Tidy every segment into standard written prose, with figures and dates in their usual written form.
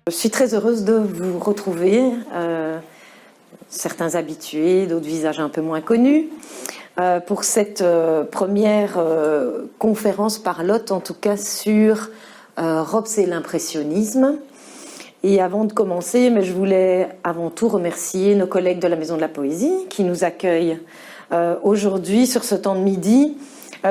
Je suis très heureuse de vous retrouver, certains habitués, d'autres visages un peu moins connus, pour cette première conférence parlotte, en tout cas sur Rops et l'impressionnisme. Et avant de commencer, je voulais avant tout remercier nos collègues de la Maison de la Poésie qui nous accueillent aujourd'hui sur ce temps de midi,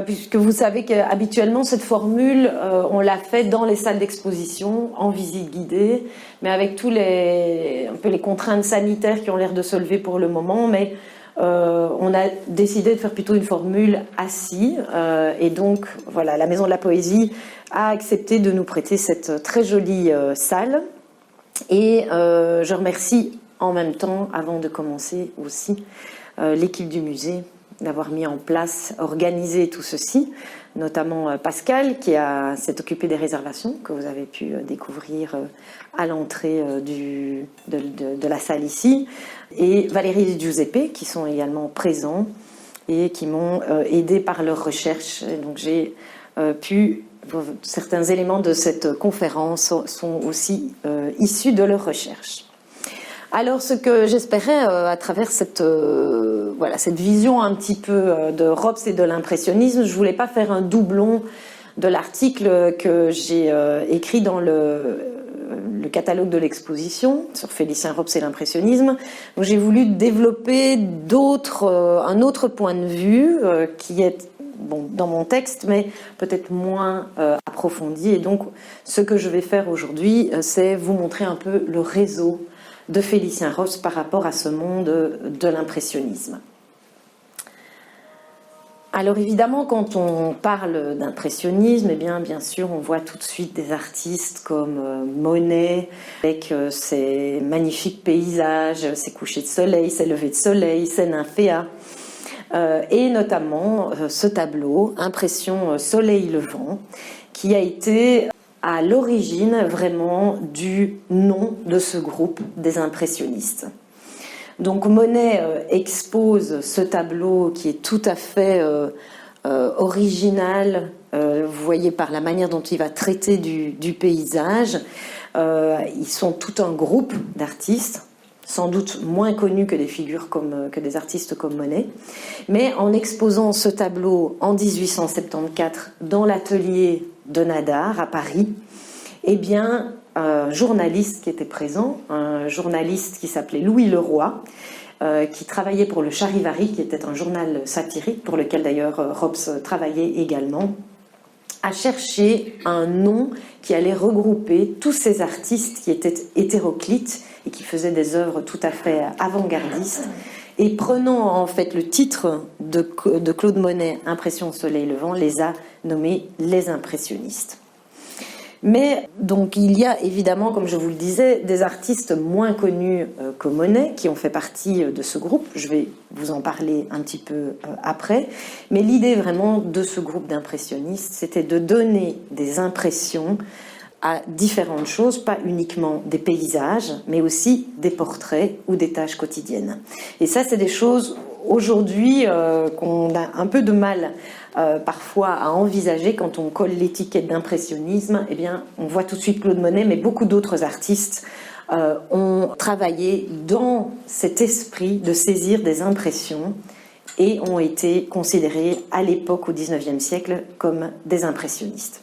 puisque vous savez qu'habituellement cette formule, on l'a fait dans les salles d'exposition, en visite guidée, mais avec tous un peu les contraintes sanitaires qui ont l'air de se lever pour le moment, mais on a décidé de faire plutôt une formule assis, et donc voilà, la Maison de la Poésie a accepté de nous prêter cette très jolie salle, et je remercie en même temps, avant de commencer aussi, l'équipe du musée d'avoir mis en place, organisé tout ceci, notamment Pascal qui s'est occupé des réservations que vous avez pu découvrir à l'entrée de la salle ici, et Valérie et Giuseppe qui sont également présents et qui m'ont aidé par leurs recherches. Et donc j'ai pu, certains éléments de cette conférence sont aussi issus de leurs recherches. Alors, ce que j'espérais à travers cette vision un petit peu de Rops et de l'impressionnisme, je voulais pas faire un doublon de l'article que j'ai écrit dans le catalogue de l'exposition sur Félicien Rops et l'impressionnisme. Donc, j'ai voulu développer un autre point de vue qui est dans mon texte, mais peut-être moins approfondi. Et donc, ce que je vais faire aujourd'hui, c'est vous montrer un peu le réseau de Félicien Rops par rapport à ce monde de l'impressionnisme. Alors évidemment, quand on parle d'impressionnisme, bien sûr, on voit tout de suite des artistes comme Monet, avec ses magnifiques paysages, ses couchers de soleil, ses levées de soleil, ses nymphéas, et notamment ce tableau, Impression Soleil Levant, qui a été à l'origine vraiment du nom de ce groupe des impressionnistes. Donc Monet expose ce tableau qui est tout à fait original, vous voyez par la manière dont il va traiter du paysage. Ils sont tout un groupe d'artistes, sans doute moins connus que des figures que des artistes comme Monet, mais en exposant ce tableau en 1874 dans l'atelier de Nadar à Paris, eh bien, un journaliste qui était présent, un journaliste qui s'appelait Louis Leroy, qui travaillait pour le Charivari, qui était un journal satirique pour lequel d'ailleurs Rops travaillait également, a cherché un nom qui allait regrouper tous ces artistes qui étaient hétéroclites et qui faisaient des œuvres tout à fait avant-gardistes. Et prenant en fait le titre de Claude Monet, Impression Soleil Levant, les a nommés les impressionnistes. Mais donc il y a évidemment, comme je vous le disais, des artistes moins connus que Monet qui ont fait partie de ce groupe. Je vais vous en parler un petit peu après. Mais l'idée vraiment de ce groupe d'impressionnistes, c'était de donner des impressions à différentes choses, pas uniquement des paysages, mais aussi des portraits ou des tâches quotidiennes. Et ça, c'est des choses aujourd'hui qu'on a un peu de mal parfois à envisager quand on colle l'étiquette d'impressionnisme. Eh bien, on voit tout de suite Claude Monet, mais beaucoup d'autres artistes ont travaillé dans cet esprit de saisir des impressions et ont été considérés à l'époque, au XIXe siècle, comme des impressionnistes.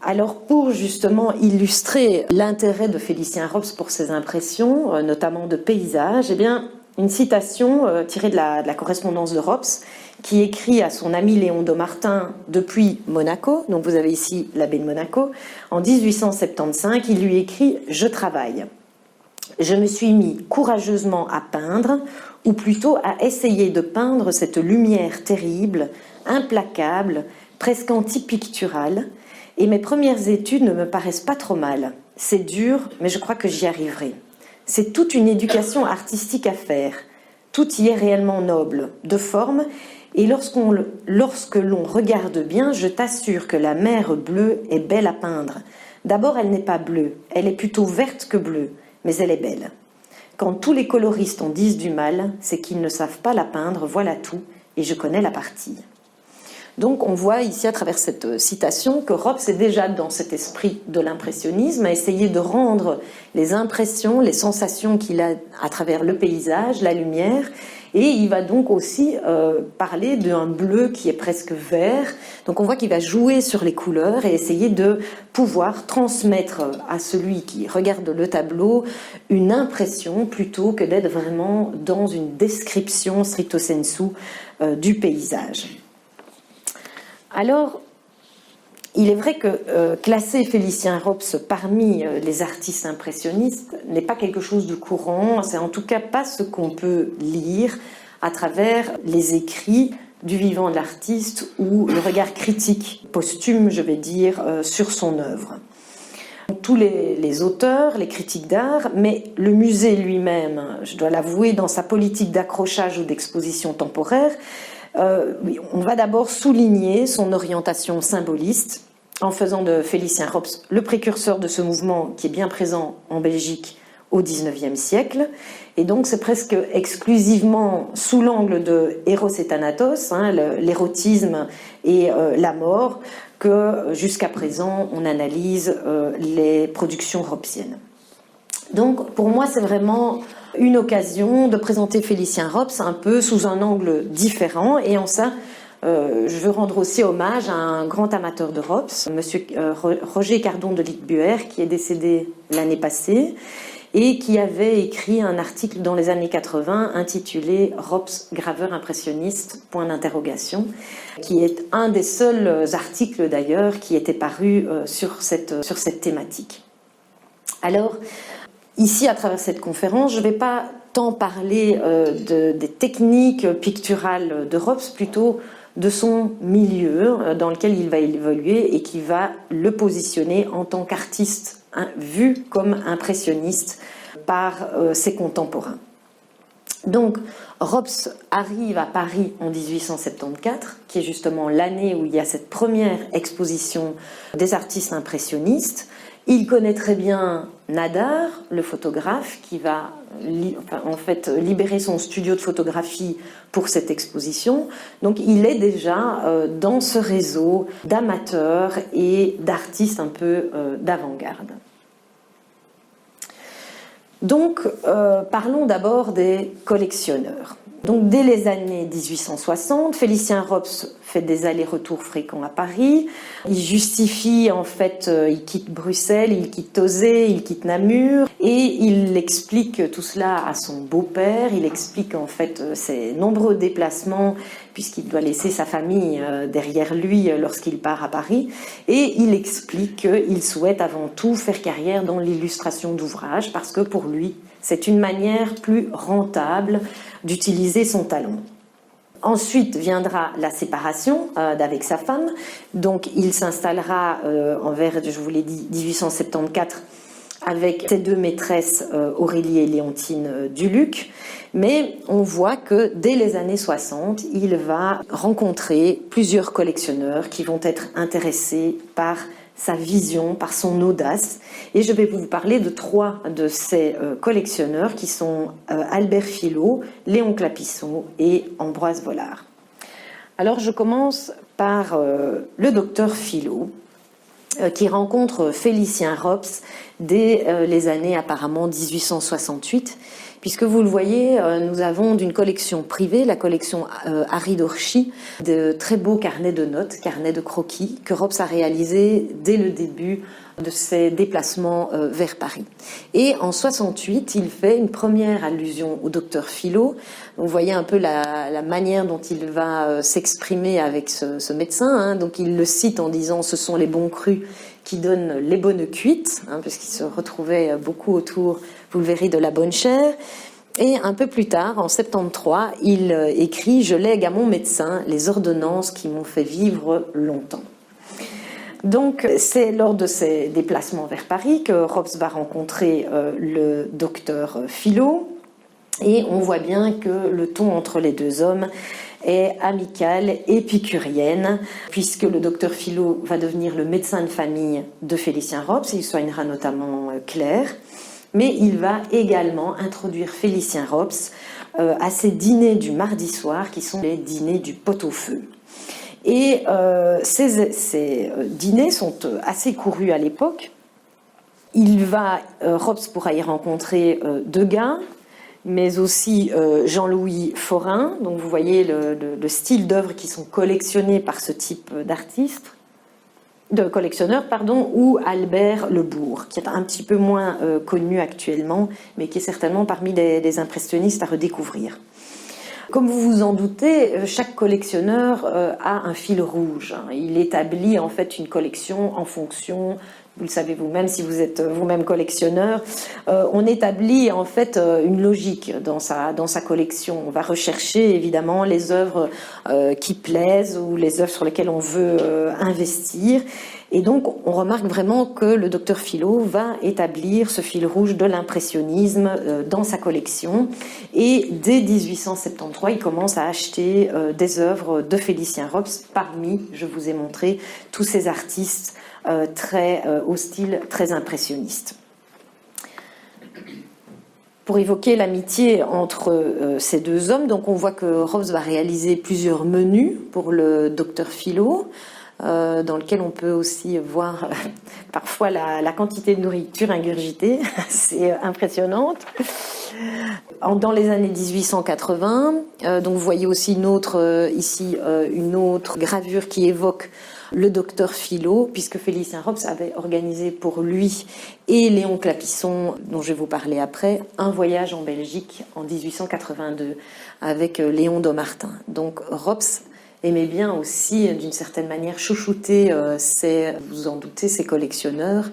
Alors pour justement illustrer l'intérêt de Félicien Rops pour ses impressions, notamment de paysages, eh bien une citation tirée de la correspondance de Rops qui écrit à son ami Léon Daumartin depuis Monaco, donc vous avez ici la baie de Monaco, en 1875, il lui écrit « Je travaille. Je me suis mis courageusement à peindre, ou plutôt à essayer de peindre cette lumière terrible, implacable, presque antipicturale, et mes premières études ne me paraissent pas trop mal. C'est dur, mais je crois que j'y arriverai. C'est toute une éducation artistique à faire. Tout y est réellement noble, de forme, et lorsque l'on regarde bien, je t'assure que la mer bleue est belle à peindre. D'abord, elle n'est pas bleue, elle est plutôt verte que bleue, mais elle est belle. Quand tous les coloristes en disent du mal, c'est qu'ils ne savent pas la peindre, voilà tout, et je connais la partie. Donc on voit ici à travers cette citation que Rops est déjà dans cet esprit de l'impressionnisme, à essayer de rendre les impressions, les sensations qu'il a à travers le paysage, la lumière, et il va donc aussi parler d'un bleu qui est presque vert. Donc on voit qu'il va jouer sur les couleurs et essayer de pouvoir transmettre à celui qui regarde le tableau une impression plutôt que d'être vraiment dans une description stricto sensu du paysage. Alors, il est vrai que classer Félicien Rops parmi les artistes impressionnistes n'est pas quelque chose de courant, c'est en tout cas pas ce qu'on peut lire à travers les écrits du vivant de l'artiste ou le regard critique, posthume je vais dire, sur son œuvre. Tous les auteurs, les critiques d'art, mais le musée lui-même, je dois l'avouer, dans sa politique d'accrochage ou d'exposition temporaire, on va d'abord souligner son orientation symboliste en faisant de Félicien Rops le précurseur de ce mouvement qui est bien présent en Belgique au XIXe siècle. Et donc c'est presque exclusivement sous l'angle de Eros et Thanatos, l'érotisme et la mort, que jusqu'à présent on analyse les productions ropsiennes. Donc pour moi c'est vraiment une occasion de présenter Félicien Rops un peu sous un angle différent, et en ça je veux rendre aussi hommage à un grand amateur de Rops, monsieur Roger Cardon de Licbuer, qui est décédé l'année passée et qui avait écrit un article dans les années 80 intitulé « Rops, graveur impressionniste », point d'interrogation, qui est un des seuls articles d'ailleurs qui était paru sur cette thématique. Alors, ici, à travers cette conférence, je ne vais pas tant parler des techniques picturales de Rops, plutôt de son milieu dans lequel il va évoluer et qui va le positionner en tant qu'artiste vu comme impressionniste par ses contemporains. Donc, Rops arrive à Paris en 1874, qui est justement l'année où il y a cette première exposition des artistes impressionnistes. Il connaît très bien Nadar, le photographe, qui va en fait libérer son studio de photographie pour cette exposition. Donc il est déjà dans ce réseau d'amateurs et d'artistes un peu d'avant-garde. Donc parlons d'abord des collectionneurs. Donc dès les années 1860, Félicien Rops fait des allers-retours fréquents à Paris. Il justifie, en fait, il quitte Bruxelles, il quitte Tauzé, il quitte Namur, et il explique tout cela à son beau-père. Il explique en fait ses nombreux déplacements, puisqu'il doit laisser sa famille derrière lui lorsqu'il part à Paris. Et il explique qu'il souhaite avant tout faire carrière dans l'illustration d'ouvrages, parce que pour lui, c'est une manière plus rentable d'utiliser son talent. Ensuite viendra la séparation d'avec sa femme. Donc il s'installera vers, je vous l'ai dit, 1874 avec ses deux maîtresses Aurélie et Léontine Duluc. Mais on voit que dès les années 60, il va rencontrer plusieurs collectionneurs qui vont être intéressés par sa vision, par son audace. Et je vais vous parler de trois de ces collectionneurs qui sont Albert Filot, Léon Clapisson et Ambroise Vollard. Alors je commence par le docteur Filot, qui rencontre Félicien Rops dès les années apparemment 1868, puisque vous le voyez, nous avons d'une collection privée, la collection Harry Dorchy, de très beaux carnets de notes, carnets de croquis, que Rops a réalisés dès le début de ses déplacements vers Paris. Et en 68, il fait une première allusion au docteur Filot. Vous voyez un peu la manière dont il va s'exprimer avec ce médecin. Donc il le cite en disant « ce sont les bons crus qui donnent les bonnes cuites », puisqu'il se retrouvait beaucoup autour, vous le verrez, de la bonne chair. Et un peu plus tard, en 73, il écrit « Je lègue à mon médecin les ordonnances qui m'ont fait vivre longtemps ». Donc c'est lors de ces déplacements vers Paris que Rops va rencontrer le docteur Filot, et on voit bien que le ton entre les deux hommes est amicale, épicurienne, puisque le docteur Filot va devenir le médecin de famille de Félicien Rops, il soignera notamment Claire, mais il va également introduire Félicien Rops à ses dîners du mardi soir, qui sont les dîners du pot-au-feu. Et ces dîners sont assez courus à l'époque. Rops pourra y rencontrer Degas, mais aussi Jean-Louis Forain. Donc vous voyez le style d'œuvres qui sont collectionnés par ce type de collectionneur, ou Albert Lebourg, qui est un petit peu moins connu actuellement, mais qui est certainement parmi les impressionnistes à redécouvrir. Comme vous vous en doutez, chaque collectionneur a un fil rouge. Il établit en fait une collection en fonction, vous le savez vous-même si vous êtes vous-même collectionneur, on établit en fait une logique dans sa collection. On va rechercher évidemment les œuvres qui plaisent ou les œuvres sur lesquelles on veut investir. Et donc, on remarque vraiment que le docteur Filot va établir ce fil rouge de l'impressionnisme dans sa collection. Et dès 1873, il commence à acheter des œuvres de Félicien Rops. Parmi, je vous ai montré, tous ces artistes au style très impressionniste. Pour évoquer l'amitié entre ces deux hommes, donc on voit que Rops va réaliser plusieurs menus pour le docteur Filot, dans lequel on peut aussi voir parfois la quantité de nourriture ingurgitée, c'est impressionnante. Dans les années 1880, donc vous voyez aussi une autre gravure qui évoque le docteur Filot, puisque Félicien Rops avait organisé pour lui et Léon Clapisson, dont je vais vous parler après, un voyage en Belgique en 1882 avec Léon Daumartin. Donc Rops aimait bien aussi, d'une certaine manière, chouchouter vous en doutez, ses collectionneurs.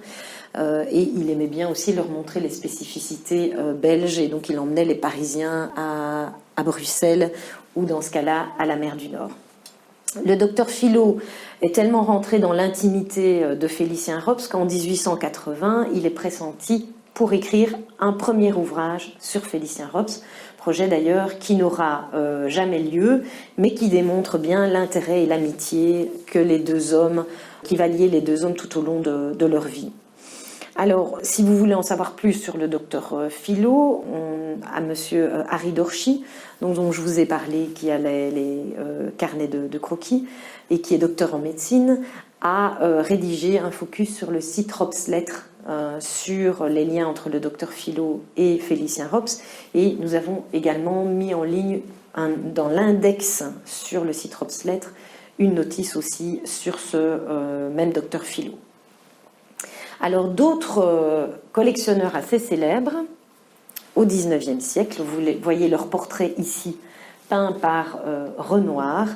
Et il aimait bien aussi leur montrer les spécificités belges. Et donc il emmenait les Parisiens à Bruxelles ou dans ce cas-là à la mer du Nord. Le docteur Filot est tellement rentré dans l'intimité de Félicien Rops qu'en 1880, il est pressenti pour écrire un premier ouvrage sur Félicien Rops, projet d'ailleurs qui n'aura jamais lieu, mais qui démontre bien l'intérêt et l'amitié qui va lier les deux hommes tout au long de leur vie. Alors, si vous voulez en savoir plus sur le docteur Filot, à monsieur Harry Dorchy, dont je vous ai parlé, qui a les carnets de croquis et qui est docteur en médecine, a rédigé un focus sur le site Rops Lettres, sur les liens entre le docteur Filot et Félicien Rops. Et nous avons également mis en ligne dans l'index sur le site Rops Lettres une notice aussi sur ce même docteur Filot. Alors d'autres collectionneurs assez célèbres au XIXe siècle, vous voyez leur portrait ici peint par Renoir,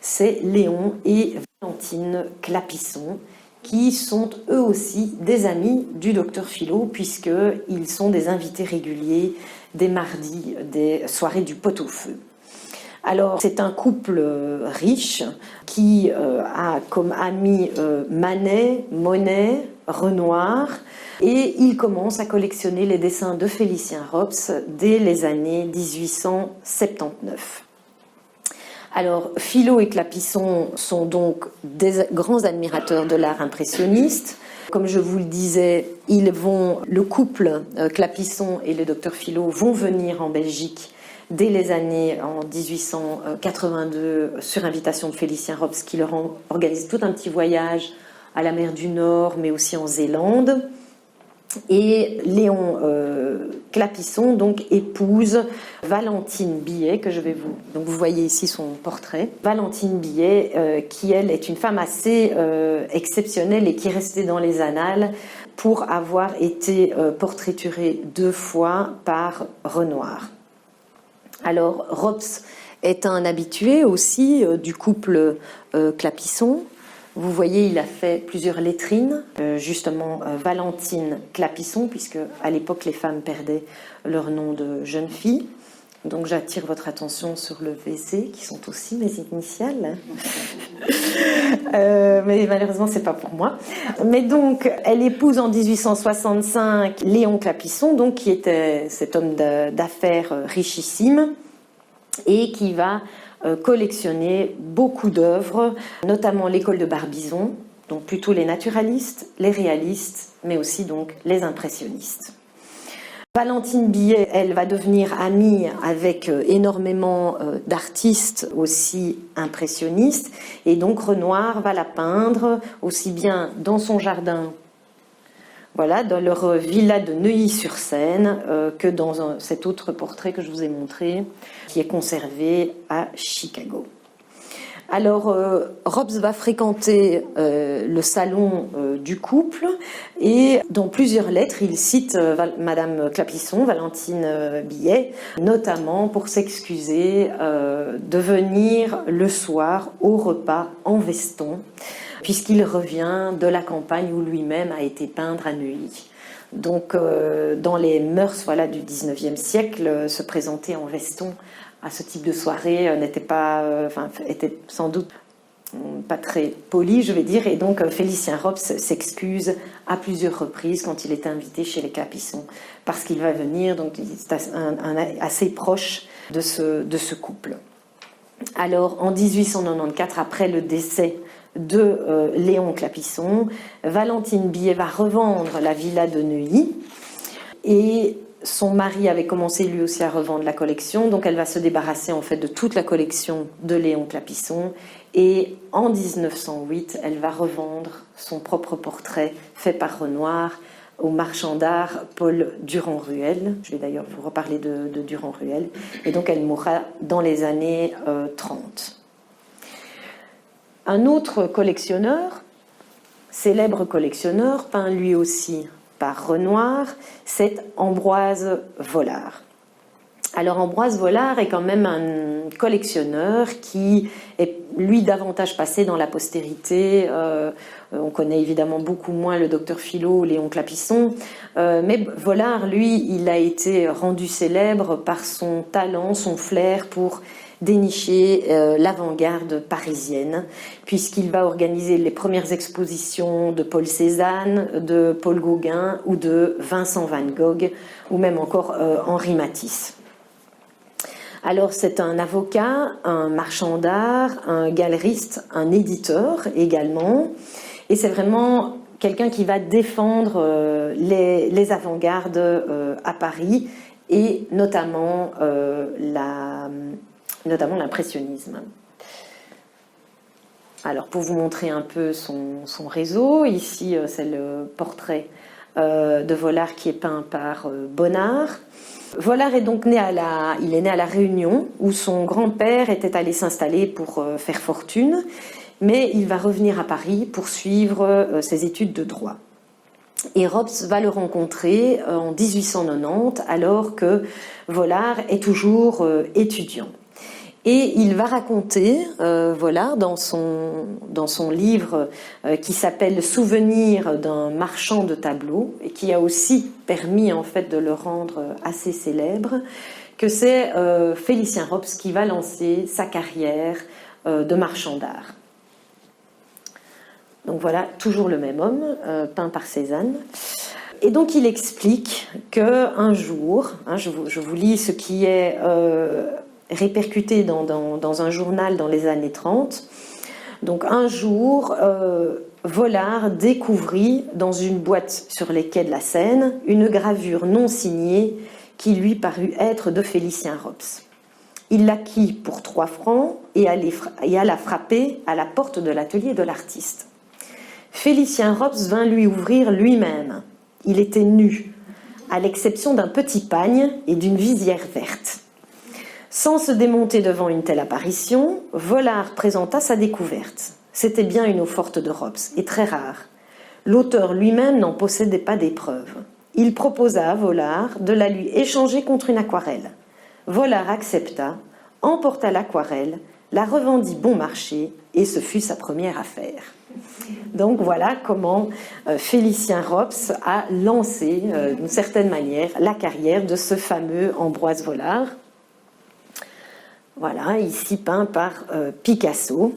c'est Léon et Valentine Clapisson, qui sont eux aussi des amis du docteur Filot, puisqu'ils sont des invités réguliers des mardis, des soirées du pot-au-feu. Alors, c'est un couple riche qui a comme amis Manet, Monet, Renoir, et il commence à collectionner les dessins de Félicien Rops dès les années 1879. Alors, Filot et Clapisson sont donc des grands admirateurs de l'art impressionniste. Comme je vous le disais, le couple Clapisson et le docteur Filot vont venir en Belgique dès les années en 1882 sur invitation de Félicien Rops, qui leur organise tout un petit voyage à la mer du Nord, mais aussi en Zélande. Et Léon Clapisson donc épouse Valentine Billet, que je vais donc vous voyez ici son portrait. Valentine Billet, qui elle est une femme assez exceptionnelle et qui est restée dans les annales pour avoir été portraiturée 2 fois par Renoir. Alors Rops est un habitué aussi du couple Clapisson. Vous voyez, il a fait plusieurs lettrines, justement Valentine Clapisson, puisque à l'époque les femmes perdaient leur nom de jeune fille. Donc j'attire votre attention sur le VC, qui sont aussi mes initiales. Mais malheureusement, c'est pas pour moi. Mais donc, elle épouse en 1865 Léon Clapisson, donc qui était cet homme d'affaires richissime et qui va collectionner beaucoup d'œuvres, notamment l'école de Barbizon, donc plutôt les naturalistes, les réalistes, mais aussi donc les impressionnistes. Valentine Billet, elle va devenir amie avec énormément d'artistes aussi impressionnistes, et donc Renoir va la peindre aussi bien dans son jardin, voilà, dans leur villa de Neuilly-sur-Seine, que dans cet autre portrait que je vous ai montré, qui est conservé à Chicago. Alors, Robs va fréquenter le salon du couple, et dans plusieurs lettres, il cite Madame Clapisson, Valentine Billet, notamment pour s'excuser de venir le soir au repas en veston, puisqu'il revient de la campagne où lui-même a été peindre à Neuilly. Donc, dans les mœurs, voilà, du 19e siècle, se présenter en veston à ce type de soirée n'était pas, était sans doute pas très poli, je vais dire, et donc Félicien Rops s'excuse à plusieurs reprises quand il est invité chez les Clapisson, parce qu'il va venir, donc c'est assez proche de ce couple. Alors, en 1894, après le décès de Léon Clapisson, Valentine Billet va revendre la villa de Neuilly, et son mari avait commencé lui aussi à revendre la collection, donc elle va se débarrasser en fait de toute la collection de Léon Clapisson, et en 1908, elle va revendre son propre portrait fait par Renoir au marchand d'art Paul Durand-Ruel. Je vais d'ailleurs vous reparler de Durand-Ruel, et donc elle mourra dans les années 30. Un autre collectionneur, célèbre collectionneur, peint lui aussi par Renoir, c'est Ambroise Vollard. Alors Ambroise Vollard est quand même un collectionneur qui est lui davantage passé dans la postérité. On connaît évidemment beaucoup moins le docteur Philo, Léon Clapisson, mais Vollard, lui, il a été rendu célèbre par son talent, son flair pour dénicher l'avant-garde parisienne, puisqu'il va organiser les premières expositions de Paul Cézanne, de Paul Gauguin ou de Vincent van Gogh, ou même encore Henri Matisse. Alors c'est un avocat, un marchand d'art, un galeriste, un éditeur également, et c'est vraiment quelqu'un qui va défendre les avant-gardes à Paris, et notamment l'impressionnisme. Alors pour vous montrer un peu son réseau, ici c'est le portrait de Vollard qui est peint par Bonnard. Vollard est donc né à la Réunion, où son grand-père était allé s'installer pour faire fortune, mais il va revenir à Paris pour suivre ses études de droit. Et Rops va le rencontrer en 1890, alors que Vollard est toujours étudiant. Et il va raconter, voilà, dans son livre qui s'appelle Souvenir d'un marchand de tableaux, et qui a aussi permis en fait de le rendre assez célèbre, que c'est Félicien Rops qui va lancer sa carrière de marchand d'art. Donc voilà, toujours le même homme, peint par Cézanne. Et donc il explique qu'un jour, je vous lis ce qui est répercuté dans un journal dans les années 30. Donc un jour, Vollard découvrit dans une boîte sur les quais de la Seine une gravure non signée qui lui parut être de Félicien Rops. Il l'acquit pour 3 francs et alla frapper à la porte de l'atelier de l'artiste. Félicien Rops vint lui ouvrir lui-même. Il était nu, à l'exception d'un petit pagne et d'une visière verte. Sans se démonter devant une telle apparition, Vollard présenta sa découverte. C'était bien une eau-forte de Rops, et très rare. L'auteur lui-même n'en possédait pas des preuves. Il proposa à Vollard de la lui échanger contre une aquarelle. Vollard accepta, emporta l'aquarelle, la revendit bon marché, et ce fut sa première affaire. Donc voilà comment Félicien Rops a lancé, d'une certaine manière, la carrière de ce fameux Ambroise Vollard. Voilà, ici peint par Picasso.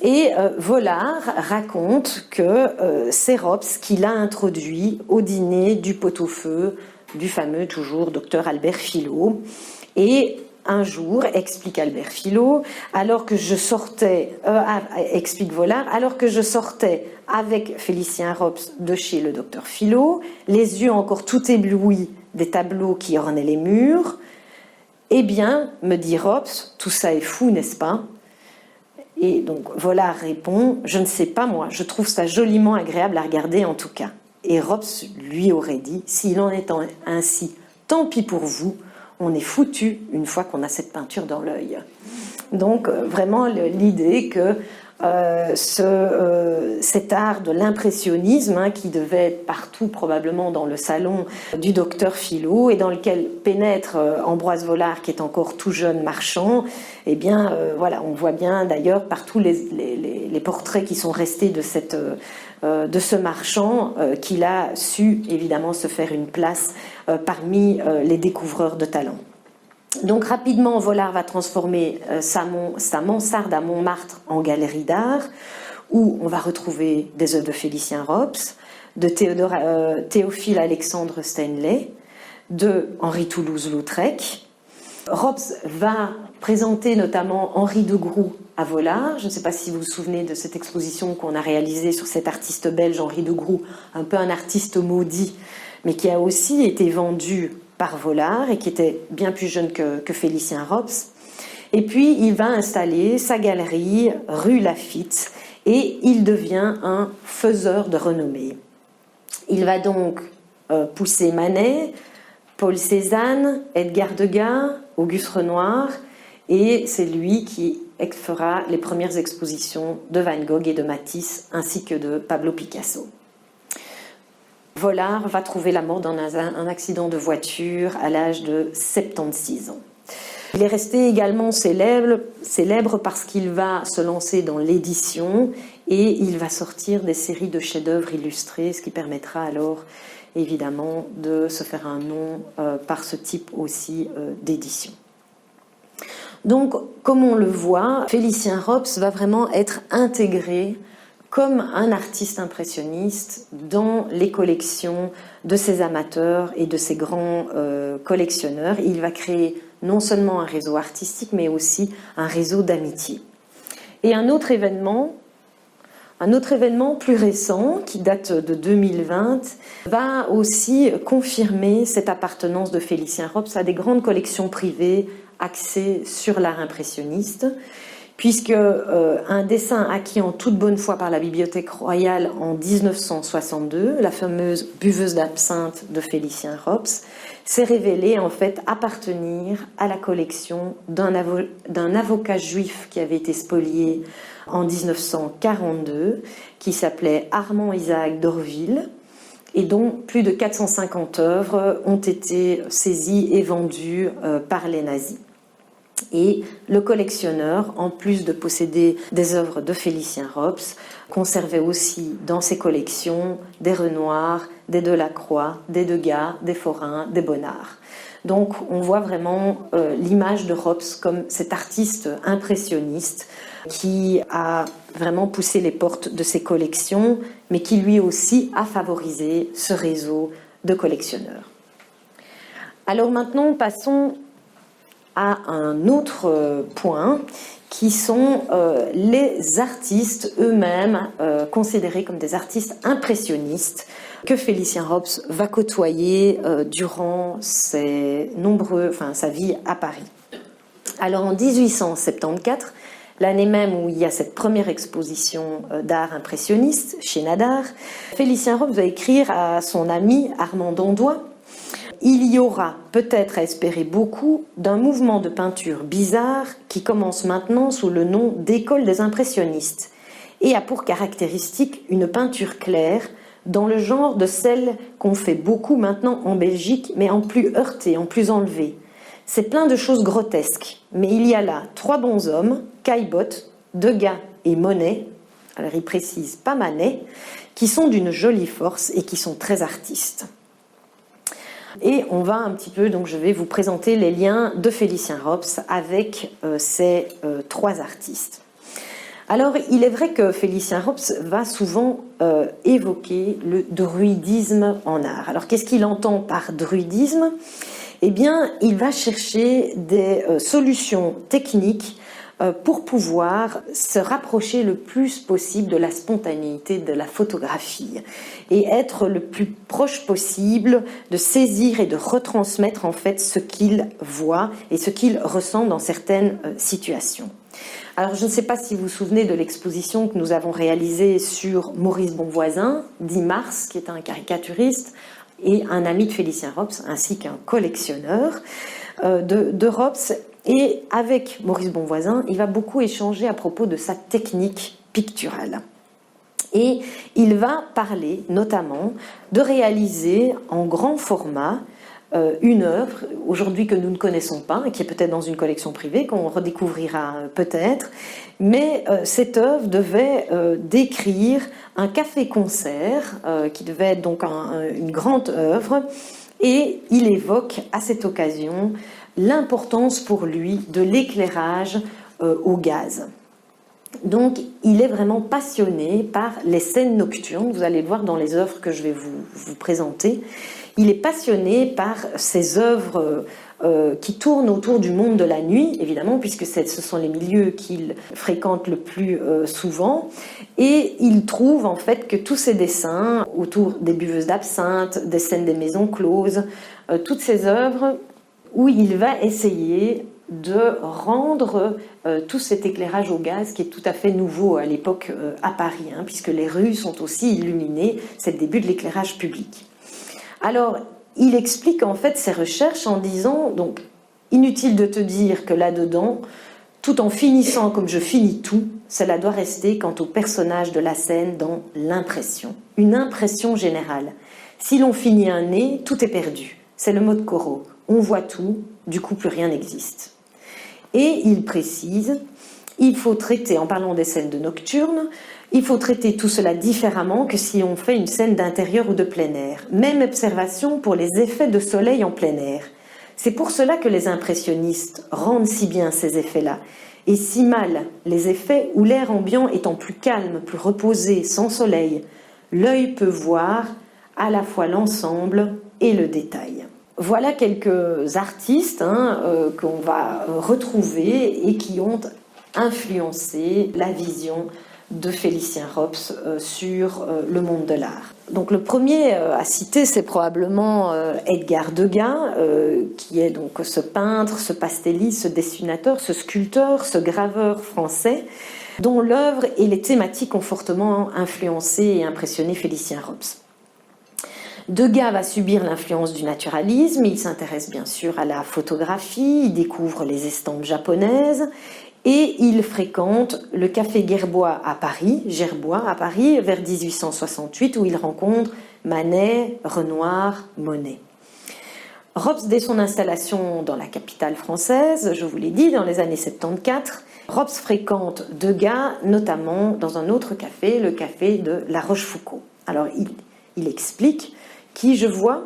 Et Vollard raconte que c'est Rops qui l'a introduit au dîner du pot-au-feu du fameux, toujours, docteur Albert Filot. Et un jour, explique Albert Filot, explique Vollard, alors que je sortais avec Félicien Rops de chez le docteur Filot, les yeux encore tout éblouis des tableaux qui ornaient les murs. Eh bien, me dit Rops, tout ça est fou, n'est-ce pas? Et donc Vollard répond, je ne sais pas moi, je trouve ça joliment agréable à regarder en tout cas. Et Rops lui aurait dit, s'il en est ainsi, tant pis pour vous, on est foutu une fois qu'on a cette peinture dans l'œil. Donc vraiment l'idée que cet art de l'impressionnisme, qui devait être partout probablement dans le salon du docteur Philo et dans lequel pénètre Ambroise Vollard qui est encore tout jeune marchand, eh bien voilà, on voit bien d'ailleurs partout les portraits qui sont restés de ce marchand qu'il a su évidemment se faire une place parmi les découvreurs de talent. Donc rapidement, Vollard va transformer sa mansarde à Montmartre en galerie d'art, où on va retrouver des œuvres de Félicien Rops, de Théophile Alexandre Stanley, de Henri Toulouse-Lautrec. Rops va présenter notamment Henri de Groux à Vollard. Je ne sais pas si vous vous souvenez de cette exposition qu'on a réalisée sur cet artiste belge Henri de Groux, un peu un artiste maudit, mais qui a aussi été vendu par Vollard et qui était bien plus jeune que Félicien Rops. Et puis il va installer sa galerie rue Laffitte et il devient un faiseur de renommée. Il va donc pousser Manet, Paul Cézanne, Edgar Degas, Auguste Renoir, et c'est lui qui fera les premières expositions de Van Gogh et de Matisse ainsi que de Pablo Picasso. Vollard va trouver la mort dans un accident de voiture à l'âge de 76 ans. Il est resté également célèbre parce qu'il va se lancer dans l'édition et il va sortir des séries de chefs-d'œuvre illustrés, ce qui permettra alors évidemment de se faire un nom par ce type aussi d'édition. Donc, comme on le voit, Félicien Rops va vraiment être intégré comme un artiste impressionniste dans les collections de ces amateurs et de ces grands collectionneurs. Il va créer non seulement un réseau artistique, mais aussi un réseau d'amitié. Et un autre événement plus récent, qui date de 2020, va aussi confirmer cette appartenance de Félicien Rops à des grandes collections privées axées sur l'art impressionniste, puisque un dessin acquis en toute bonne foi par la Bibliothèque royale en 1962, la fameuse buveuse d'absinthe de Félicien Rops, s'est révélé en fait appartenir à la collection d'un avocat juif qui avait été spolié en 1942, qui s'appelait Armand Isaac d'Orville, et dont plus de 450 œuvres ont été saisies et vendues par les nazis. Et le collectionneur, en plus de posséder des œuvres de Félicien Rops, conservait aussi dans ses collections des Renoir, des Delacroix, des Degas, des Forain, des Bonnard. Donc on voit vraiment l'image de Rops comme cet artiste impressionniste qui a vraiment poussé les portes de ses collections, mais qui lui aussi a favorisé ce réseau de collectionneurs. Alors maintenant, passons à un autre point, qui sont les artistes eux-mêmes considérés comme des artistes impressionnistes que Félicien Rops va côtoyer durant sa vie à Paris. Alors en 1874, l'année même où il y a cette première exposition d'art impressionniste chez Nadar, Félicien Rops va écrire à son ami Armand Dandois: il y aura peut-être à espérer beaucoup d'un mouvement de peinture bizarre qui commence maintenant sous le nom d'école des impressionnistes et a pour caractéristique une peinture claire dans le genre de celle qu'on fait beaucoup maintenant en Belgique, mais en plus heurtée, en plus enlevée. C'est plein de choses grotesques, mais il y a là 3 bons hommes, Caillebotte, Degas et Monet, alors il précise pas Manet, qui sont d'une jolie force et qui sont très artistes. Et on va un petit peu, donc je vais vous présenter les liens de Félicien Rops avec ces 3 artistes. Alors il est vrai que Félicien Rops va souvent évoquer le druidisme en art. Alors qu'est-ce qu'il entend par druidisme ? Eh bien, il va chercher des solutions techniques pour pouvoir se rapprocher le plus possible de la spontanéité de la photographie et être le plus proche possible de saisir et de retransmettre en fait ce qu'il voit et ce qu'il ressent dans certaines situations. Alors je ne sais pas si vous vous souvenez de l'exposition que nous avons réalisée sur Maurice Bonvoisin, dit Mars, qui est un caricaturiste et un ami de Félicien Rops, ainsi qu'un collectionneur de Rops. Et avec Maurice Bonvoisin, il va beaucoup échanger à propos de sa technique picturale. Et il va parler notamment de réaliser en grand format une œuvre, aujourd'hui que nous ne connaissons pas, et qui est peut-être dans une collection privée, qu'on redécouvrira peut-être, mais cette œuvre devait décrire un café-concert, qui devait être donc une grande œuvre, et il évoque à cette occasion l'importance pour lui de l'éclairage au gaz. Donc il est vraiment passionné par les scènes nocturnes, vous allez le voir dans les œuvres que je vais vous présenter. Il est passionné par ces œuvres qui tournent autour du monde de la nuit, évidemment, puisque ce sont les milieux qu'il fréquente le plus souvent. Et il trouve en fait que tous ces dessins autour des buveuses d'absinthe, des scènes des maisons closes, toutes ces œuvres où il va essayer de rendre tout cet éclairage au gaz qui est tout à fait nouveau à l'époque à Paris, puisque les rues sont aussi illuminées, c'est le début de l'éclairage public. Alors, il explique en fait ses recherches en disant, donc, inutile de te dire que là-dedans, tout en finissant comme je finis tout, cela doit rester quant au personnage de la scène dans l'impression. Une impression générale. Si l'on finit un nez, tout est perdu. C'est le mot de Corot. On voit tout, du coup plus rien n'existe. Et il précise, il faut traiter, en parlant des scènes de nocturne, il faut traiter tout cela différemment que si on fait une scène d'intérieur ou de plein air. Même observation pour les effets de soleil en plein air. C'est pour cela que les impressionnistes rendent si bien ces effets-là, et si mal les effets où l'air ambiant étant plus calme, plus reposé, sans soleil, l'œil peut voir à la fois l'ensemble et le détail. Voilà quelques artistes qu'on va retrouver et qui ont influencé la vision de Félicien Rops sur le monde de l'art. Donc le premier à citer, c'est probablement Edgar Degas, qui est donc ce peintre, ce pastelliste, ce dessinateur, ce sculpteur, ce graveur français, dont l'œuvre et les thématiques ont fortement influencé et impressionné Félicien Rops. Degas va subir l'influence du naturalisme, il s'intéresse bien sûr à la photographie, il découvre les estampes japonaises et il fréquente le café Gerbois à Paris, vers 1868, où il rencontre Manet, Renoir, Monet. Rops, dès son installation dans la capitale française, je vous l'ai dit, dans les années 74, Rops fréquente Degas, notamment dans un autre café, le café de La Rochefoucauld. Alors il explique: qui je vois ?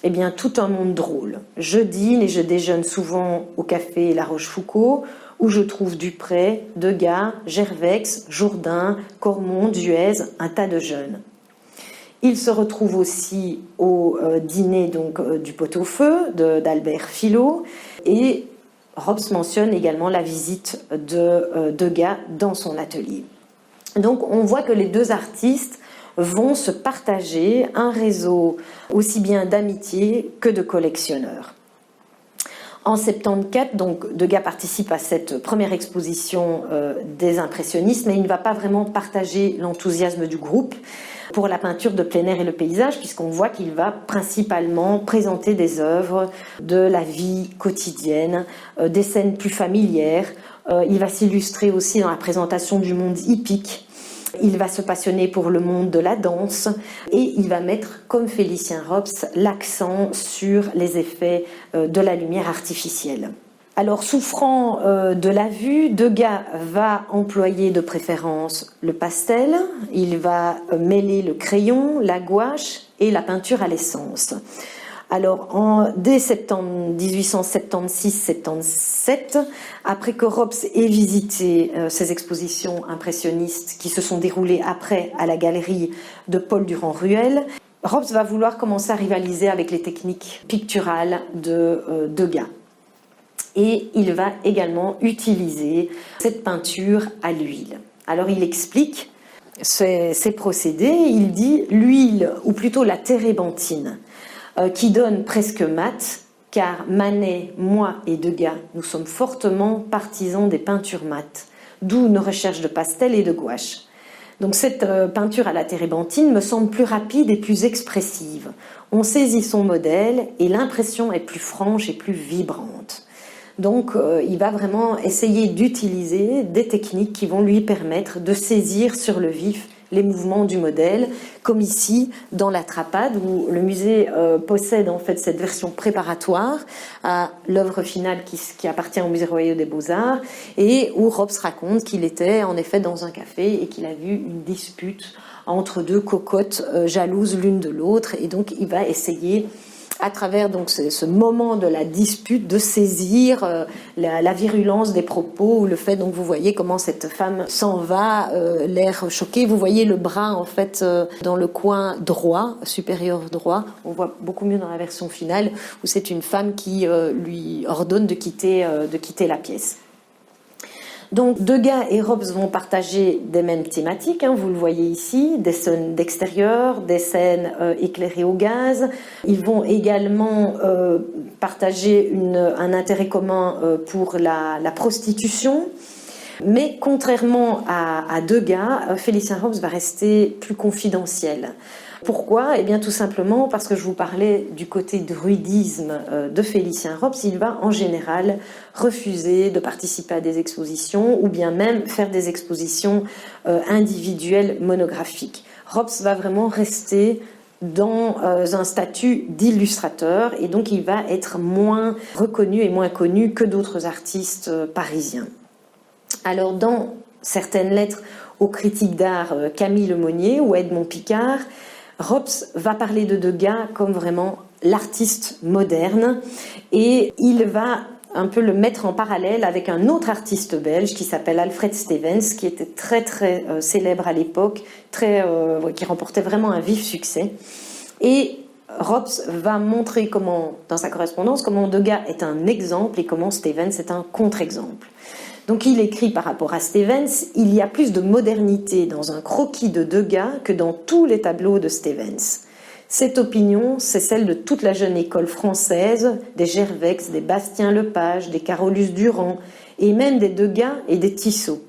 Eh bien, tout un monde drôle. Je dîne et je déjeune souvent au café La Rochefoucauld, où je trouve Dupré, Degas, Gervex, Jourdain, Cormon, Duez, un tas de jeunes. Il se retrouve aussi au dîner du Pot-au-Feu d'Albert Filot, et Rops mentionne également la visite de Degas dans son atelier. Donc on voit que les deux artistes vont se partager un réseau aussi bien d'amitié que de collectionneurs. En 74, donc, Degas participe à cette première exposition des impressionnistes, mais il ne va pas vraiment partager l'enthousiasme du groupe pour la peinture de plein air et le paysage, puisqu'on voit qu'il va principalement présenter des œuvres de la vie quotidienne, des scènes plus familières. Il va s'illustrer aussi dans la présentation du monde hippique. Il va se passionner pour le monde de la danse et il va mettre, comme Félicien Rops, l'accent sur les effets de la lumière artificielle. Alors, souffrant de la vue, Degas va employer de préférence le pastel, il va mêler le crayon, la gouache et la peinture à l'essence. Alors, dès 1876-77, après que Rops ait visité ces expositions impressionnistes qui se sont déroulées après à la galerie de Paul Durand-Ruel, Rops va vouloir commencer à rivaliser avec les techniques picturales de Degas. Et il va également utiliser cette peinture à l'huile. Alors il explique ces procédés, il dit l'huile, ou plutôt la térébenthine, qui donne presque mat, car Manet, moi et Degas, nous sommes fortement partisans des peintures mates, d'où nos recherches de pastel et de gouache. Donc cette peinture à la térébenthine me semble plus rapide et plus expressive. On saisit son modèle et l'impression est plus franche et plus vibrante. Donc il va vraiment essayer d'utiliser des techniques qui vont lui permettre de saisir sur le vif les mouvements du modèle, comme ici dans la Trappade, où le musée possède en fait cette version préparatoire à l'œuvre finale qui appartient au Musée royal des Beaux-Arts, et où Rops raconte qu'il était en effet dans un café et qu'il a vu une dispute entre deux cocottes jalouses l'une de l'autre, et donc il va essayer à travers donc ce moment de la dispute de saisir la virulence des propos, ou le fait, donc vous voyez comment cette femme s'en va, l'air choqué, vous voyez le bras en fait dans le coin droit, supérieur droit, on voit beaucoup mieux dans la version finale, où c'est une femme qui lui ordonne de quitter la pièce. Donc Degas et Rops vont partager des mêmes thématiques, vous le voyez ici, des scènes d'extérieur, des scènes éclairées au gaz. Ils vont également partager un intérêt commun pour la prostitution. Mais contrairement à Degas, Félicien Rops va rester plus confidentiel. Pourquoi ? Eh bien tout simplement parce que je vous parlais du côté druidisme de Félicien Rops. Il va en général refuser de participer à des expositions ou bien même faire des expositions individuelles monographiques. Rops va vraiment rester dans un statut d'illustrateur, et donc il va être moins reconnu et moins connu que d'autres artistes parisiens. Alors dans certaines lettres aux critiques d'art Camille Lemonnier ou Edmond Picard, Rops va parler de Degas comme vraiment l'artiste moderne, et il va un peu le mettre en parallèle avec un autre artiste belge qui s'appelle Alfred Stevens, qui était très très célèbre à l'époque, qui remportait vraiment un vif succès. Et Rops va montrer comment, dans sa correspondance, comment Degas est un exemple et comment Stevens est un contre-exemple. Donc il écrit par rapport à Stevens, il y a plus de modernité dans un croquis de Degas que dans tous les tableaux de Stevens. Cette opinion, c'est celle de toute la jeune école française, des Gervex, des Bastien-Lepage, des Carolus-Durand, et même des Degas et des Tissot.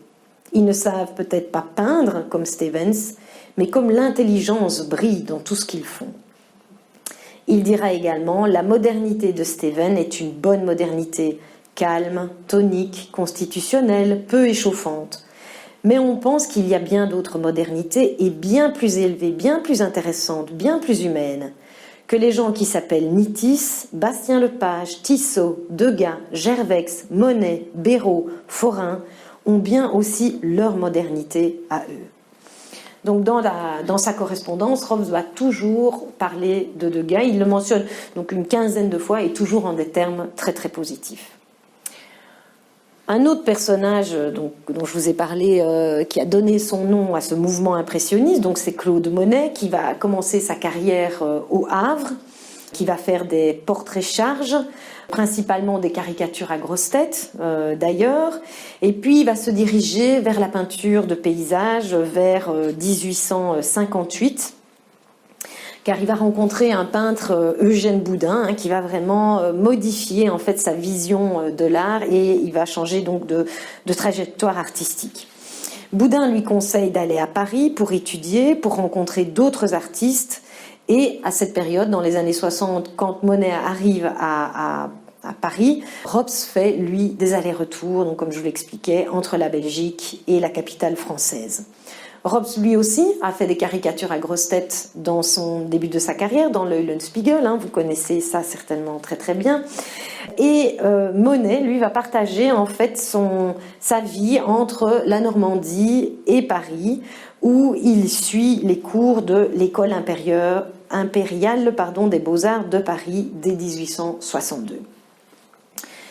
Ils ne savent peut-être pas peindre comme Stevens, mais comme l'intelligence brille dans tout ce qu'ils font. Il dira également « La modernité de Stevens est une bonne modernité, calme, tonique, constitutionnelle, peu échauffante. Mais on pense qu'il y a bien d'autres modernités et bien plus élevées, bien plus intéressantes, bien plus humaines, que les gens qui s'appellent Nitis, Bastien-Lepage, Tissot, Degas, Gervex, Monet, Béraud, Forain ont bien aussi leur modernité à eux. » Donc dans sa correspondance, Rops va toujours parler de Degas, il le mentionne donc une quinzaine de fois et toujours en des termes très très positifs. Un autre personnage dont je vous ai parlé, qui a donné son nom à ce mouvement impressionniste, donc c'est Claude Monet, qui va commencer sa carrière au Havre, qui va faire des portraits-charges, principalement des caricatures à grosse tête d'ailleurs, et puis il va se diriger vers la peinture de paysage vers 1858, car il va rencontrer un peintre, Eugène Boudin, qui va vraiment modifier en fait sa vision de l'art, et il va changer donc de trajectoire artistique. Boudin lui conseille d'aller à Paris pour étudier, pour rencontrer d'autres artistes, et à cette période, dans les années 60, quand Monet arrive à Paris, Rops fait, lui, des allers-retours, donc comme je vous l'expliquais, entre la Belgique et la capitale française. Rops, lui aussi, a fait des caricatures à grosse tête dans son début de sa carrière, dans l'Eulenspiegel, vous connaissez ça certainement très très bien. Et Monet, lui, va partager en fait sa vie entre la Normandie et Paris, où il suit les cours de l'école impériale des Beaux-Arts de Paris dès 1862.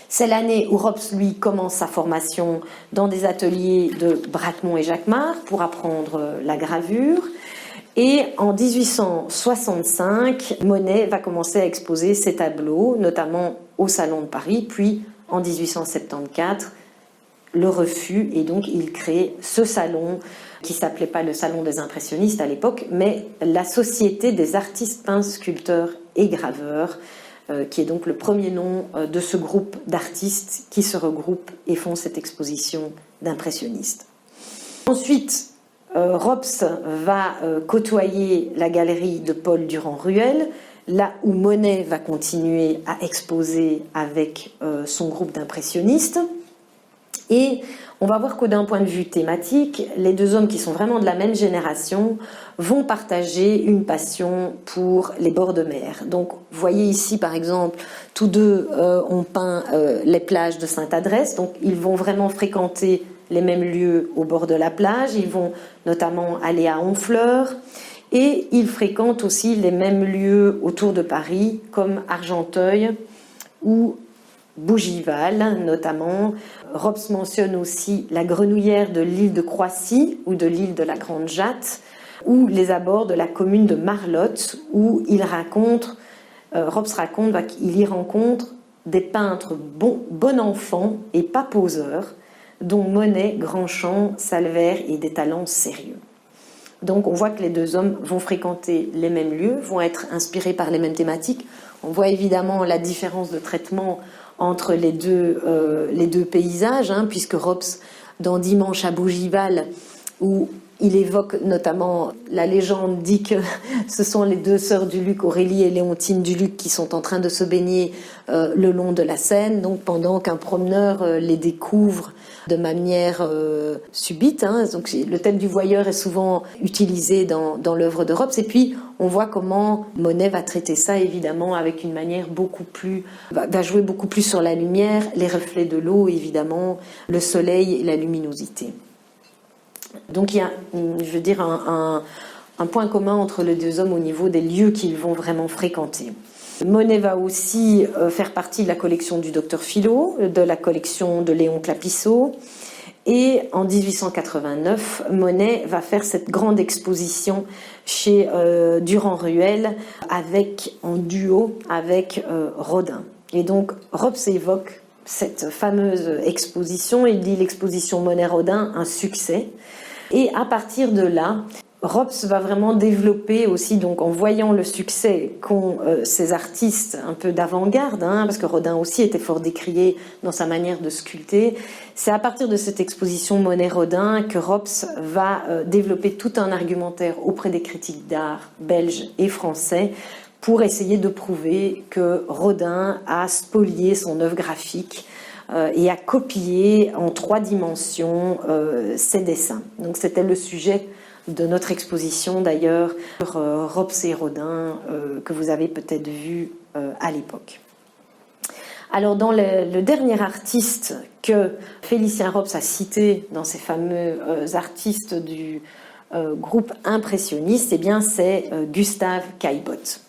C'est l'année où Rops, lui, commence sa formation dans des ateliers de Bracquemond et Jacquemart pour apprendre la gravure. Et en 1865, Monet va commencer à exposer ses tableaux, notamment au Salon de Paris, puis en 1874 le refus, et donc il crée ce salon qui s'appelait pas le salon des impressionnistes à l'époque, mais la Société des artistes peintres, sculpteurs et graveurs, qui est donc le premier nom de ce groupe d'artistes qui se regroupent et font cette exposition d'impressionnistes. Ensuite, Rops va côtoyer la galerie de Paul Durand-Ruel, là où Monet va continuer à exposer avec son groupe d'impressionnistes. Et on va voir que d'un point de vue thématique, les deux hommes qui sont vraiment de la même génération vont partager une passion pour les bords de mer. Donc, vous voyez ici, par exemple, tous deux ont peint les plages de Sainte-Adresse. Donc, ils vont vraiment fréquenter les mêmes lieux au bord de la plage. Ils vont notamment aller à Honfleur. Et ils fréquentent aussi les mêmes lieux autour de Paris, comme Argenteuil ou Bougival, notamment. Rops mentionne aussi la grenouillère de l'île de Croissy ou de l'île de la Grande Jatte, ou les abords de la commune de Marlotte, où Rops raconte qu'il y rencontre des peintres bon enfants et pas poseurs, dont Monet, Grandchamp, Salvert et des talents sérieux. Donc on voit que les deux hommes vont fréquenter les mêmes lieux, vont être inspirés par les mêmes thématiques. On voit évidemment la différence de traitement entre les deux paysages, puisque Rops, dans Dimanche à Bougival, où il évoque notamment, la légende dit que ce sont les deux sœurs du Luc, Aurélie et Léontine du Luc, qui sont en train de se baigner le long de la Seine, donc pendant qu'un promeneur les découvre de manière subite. Donc le thème du voyeur est souvent utilisé dans l'œuvre de Rops. Et puis on voit comment Monet va traiter ça évidemment avec une manière va jouer beaucoup plus sur la lumière, les reflets de l'eau évidemment, le soleil et la luminosité. Donc il y a, un point commun entre les deux hommes au niveau des lieux qu'ils vont vraiment fréquenter. Monet va aussi faire partie de la collection du docteur Philo, de la collection de Léon Clapisseau. Et en 1889, Monet va faire cette grande exposition chez Durand-Ruel en duo avec Rodin. Et donc Rops évoque cette fameuse exposition, il dit l'exposition Monet-Rodin, un succès. Et à partir de là, Rops va vraiment développer aussi, donc en voyant le succès qu'ont ces artistes un peu d'avant-garde, parce que Rodin aussi était fort décrié dans sa manière de sculpter. C'est à partir de cette exposition Monet-Rodin que Rops va développer tout un argumentaire auprès des critiques d'art belges et français pour essayer de prouver que Rodin a spolié son œuvre graphique et a copié en 3 dimensions ses dessins. Donc c'était le sujet de notre exposition d'ailleurs sur Rops et Rodin que vous avez peut-être vu à l'époque. Alors dans le dernier artiste que Félicien Rops a cité dans ces fameux artistes du groupe impressionniste, c'est Gustave Caillebotte.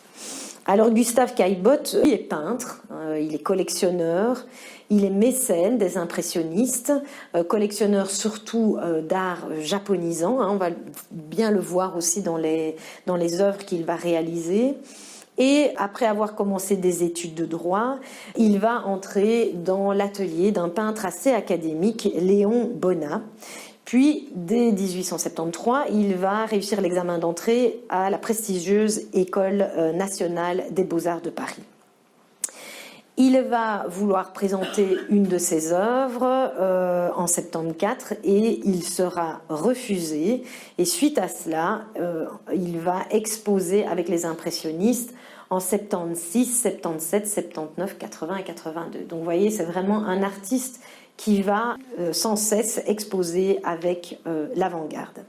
Alors Gustave Caillebotte, il est peintre, il est collectionneur, il est mécène des impressionnistes, collectionneur surtout d'art japonisant, on va bien le voir aussi dans les œuvres qu'il va réaliser. Et après avoir commencé des études de droit, il va entrer dans l'atelier d'un peintre assez académique, Léon Bonnat. Puis, dès 1873, il va réussir l'examen d'entrée à la prestigieuse École nationale des beaux-arts de Paris. Il va vouloir présenter une de ses œuvres en 74 et il sera refusé. Et suite à cela, il va exposer avec les impressionnistes en 76, 77, 79, 80 et 82. Donc vous voyez, c'est vraiment un artiste qui va sans cesse exposer avec l'avant-garde.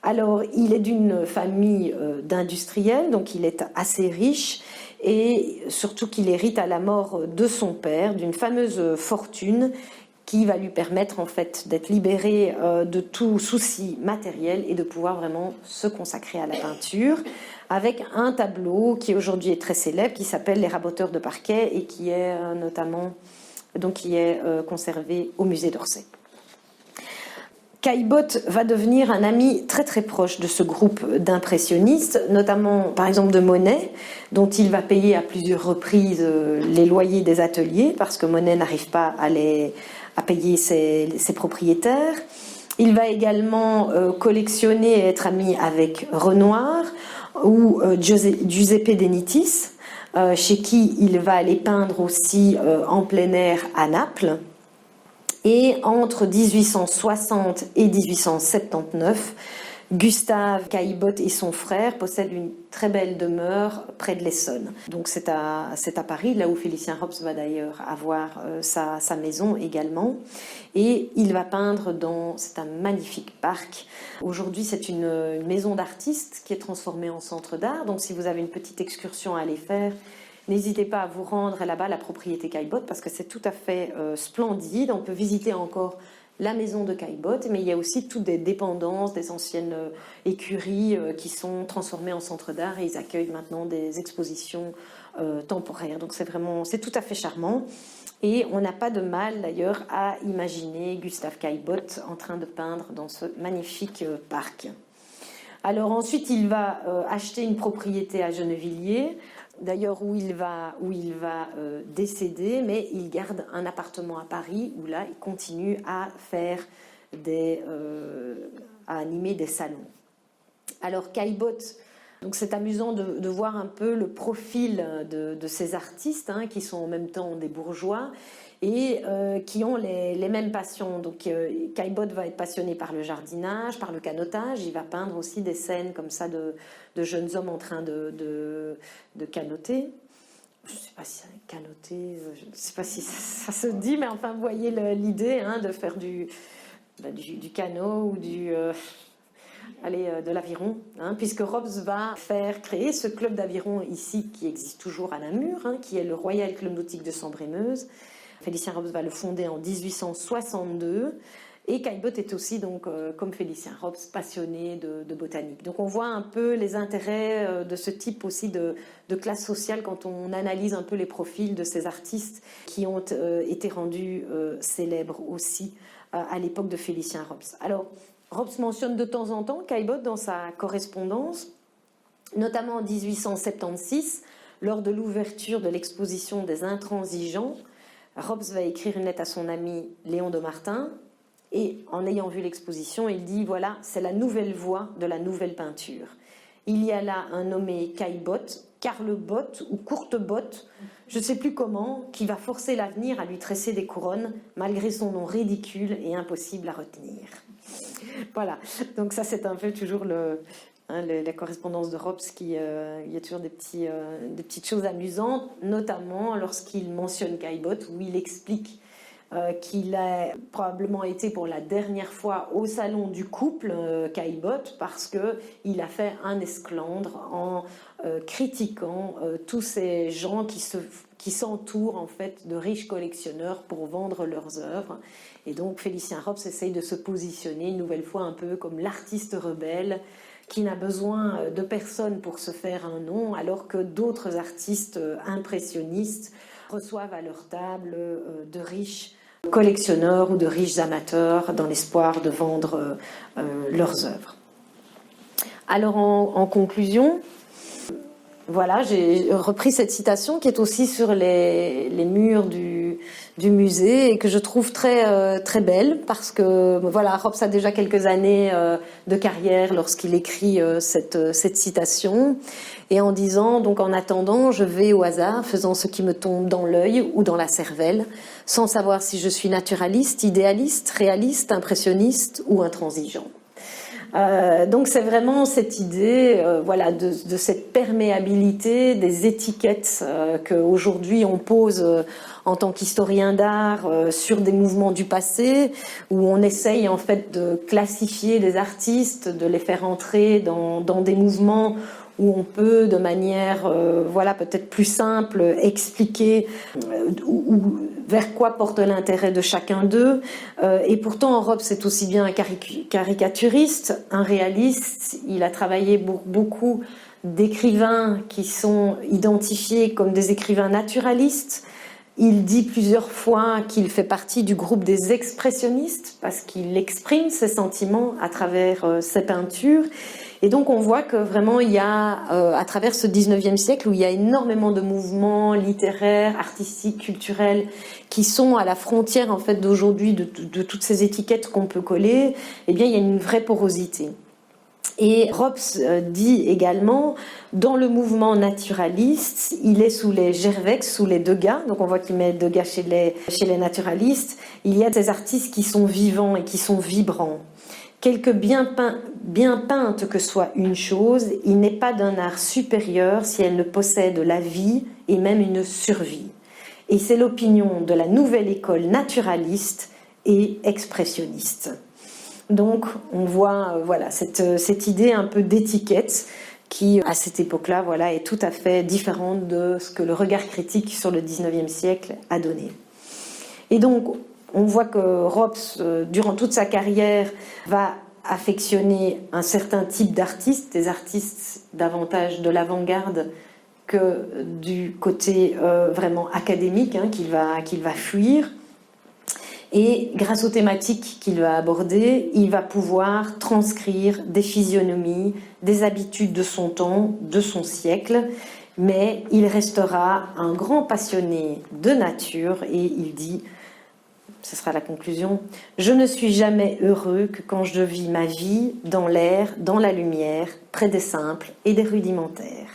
Alors, il est d'une famille d'industriels, donc il est assez riche, et surtout qu'il hérite à la mort de son père d'une fameuse fortune qui va lui permettre en fait d'être libéré de tout souci matériel et de pouvoir vraiment se consacrer à la peinture, avec un tableau qui aujourd'hui est très célèbre, qui s'appelle Les Raboteurs de Parquet et qui est notamment... donc qui est conservé au musée d'Orsay. Caillebotte va devenir un ami très très proche de ce groupe d'impressionnistes, notamment par exemple de Monet, dont il va payer à plusieurs reprises les loyers des ateliers, parce que Monet n'arrive pas à payer ses propriétaires. Il va également collectionner et être ami avec Renoir ou Giuseppe De Nittis, chez qui il va aller peindre aussi en plein air à Naples. Et entre 1860 et 1879, Gustave Caillebotte et son frère possèdent une très belle demeure près de l'Essonne. Donc c'est à Paris, là où Félicien Rops va d'ailleurs avoir sa maison également. Et il va peindre c'est un magnifique parc. Aujourd'hui, c'est une maison d'artistes qui est transformée en centre d'art. Donc si vous avez une petite excursion à aller faire, n'hésitez pas à vous rendre là-bas à la propriété Caillebotte parce que c'est tout à fait splendide. On peut visiter encore la maison de Caillebotte, mais il y a aussi toutes des dépendances, des anciennes écuries qui sont transformées en centre d'art et ils accueillent maintenant des expositions temporaires. Donc c'est tout à fait charmant. Et on n'a pas de mal d'ailleurs à imaginer Gustave Caillebotte en train de peindre dans ce magnifique parc. Alors ensuite, il va acheter une propriété à Gennevilliers, d'ailleurs où il va décéder, mais il garde un appartement à Paris où là, il continue à faire à animer des salons. Alors Caillebotte, donc c'est amusant de voir un peu le profil de ces artistes qui sont en même temps des bourgeois et qui ont les mêmes passions. Donc Caillebotte va être passionné par le jardinage, par le canotage. Il va peindre aussi des scènes comme ça de jeunes hommes en train de canoter. Je ne sais pas si canoter, je ne sais pas si ça se dit, mais enfin vous voyez l'idée de faire du canot ou de l'aviron, puisque Rops va créer ce club d'aviron ici qui existe toujours à Namur, qui est le Royal Club Nautique de Sambre-et-Meuse. Félicien Rops va le fonder en 1862 et Caillebotte est aussi, donc, comme Félicien Rops, passionné de botanique. Donc on voit un peu les intérêts de ce type aussi de classe sociale quand on analyse un peu les profils de ces artistes qui ont été rendus célèbres aussi à l'époque de Félicien Rops. Alors, Rops mentionne de temps en temps Caillebotte dans sa correspondance, notamment en 1876, lors de l'ouverture de l'exposition des Intransigeants. Rops va écrire une lettre à son ami Léon de Martin et en ayant vu l'exposition, il dit voilà, c'est la nouvelle voie de la nouvelle peinture. Il y a là un nommé Caillebotte, Carlebotte ou Courtebotte, je ne sais plus comment, qui va forcer l'avenir à lui tresser des couronnes malgré son nom ridicule et impossible à retenir. Voilà, donc ça c'est un peu toujours la correspondance de Rops il y a toujours des petites choses amusantes, notamment lorsqu'il mentionne Caillebotte, où il explique qu'il a probablement été pour la dernière fois au salon du couple Caillebotte parce qu'il a fait un esclandre en critiquant tous ces gens qui s'entourent en fait de riches collectionneurs pour vendre leurs œuvres. Et donc Félicien Rops essaye de se positionner une nouvelle fois un peu comme l'artiste rebelle qui n'a besoin de personne pour se faire un nom, alors que d'autres artistes impressionnistes reçoivent à leur table de riches collectionneurs ou de riches amateurs dans l'espoir de vendre leurs œuvres. Alors en conclusion, voilà, j'ai repris cette citation qui est aussi sur les murs du musée et que je trouve très belle parce que voilà, Rops a déjà quelques années de carrière lorsqu'il écrit cette citation et en disant donc en attendant je vais au hasard faisant ce qui me tombe dans l'œil ou dans la cervelle sans savoir si je suis naturaliste, idéaliste, réaliste, impressionniste ou intransigeant. Donc c'est vraiment cette idée voilà, de cette perméabilité des étiquettes qu'aujourd'hui on pose en tant qu'historien d'art sur des mouvements du passé où on essaye en fait de classifier des artistes, de les faire entrer dans des mouvements où on peut de manière voilà, peut-être plus simple expliquer vers quoi porte l'intérêt de chacun d'eux. Et pourtant, Rops c'est aussi bien un caricaturiste, un réaliste. Il a travaillé beaucoup d'écrivains qui sont identifiés comme des écrivains naturalistes, Il dit plusieurs fois qu'il fait partie du groupe des expressionnistes parce qu'il exprime ses sentiments à travers ses peintures. Et donc on voit que vraiment il y a, à travers ce 19e siècle où il y a énormément de mouvements littéraires, artistiques, culturels qui sont à la frontière en fait d'aujourd'hui de toutes ces étiquettes qu'on peut coller, eh bien il y a une vraie porosité. Et Rops dit également, dans le mouvement naturaliste, il est sous les Gervex, sous les Degas, donc on voit qu'il met Degas chez les naturalistes, il y a des artistes qui sont vivants et qui sont vibrants. Quelque bien peinte que soit une chose, il n'est pas d'un art supérieur si elle ne possède la vie et même une survie. Et c'est l'opinion de la nouvelle école naturaliste et expressionniste. Donc on voit voilà, cette idée un peu d'étiquette qui, à cette époque-là, voilà, est tout à fait différente de ce que le regard critique sur le 19e siècle a donné. Et donc, on voit que Rops, durant toute sa carrière, va affectionner un certain type d'artistes, des artistes davantage de l'avant-garde que du côté vraiment académique qu'il va fuir. Et grâce aux thématiques qu'il va aborder, il va pouvoir transcrire des physionomies, des habitudes de son temps, de son siècle, mais il restera un grand passionné de nature et il dit, ce sera la conclusion, « Je ne suis jamais heureux que quand je vis ma vie dans l'air, dans la lumière, près des simples et des rudimentaires. »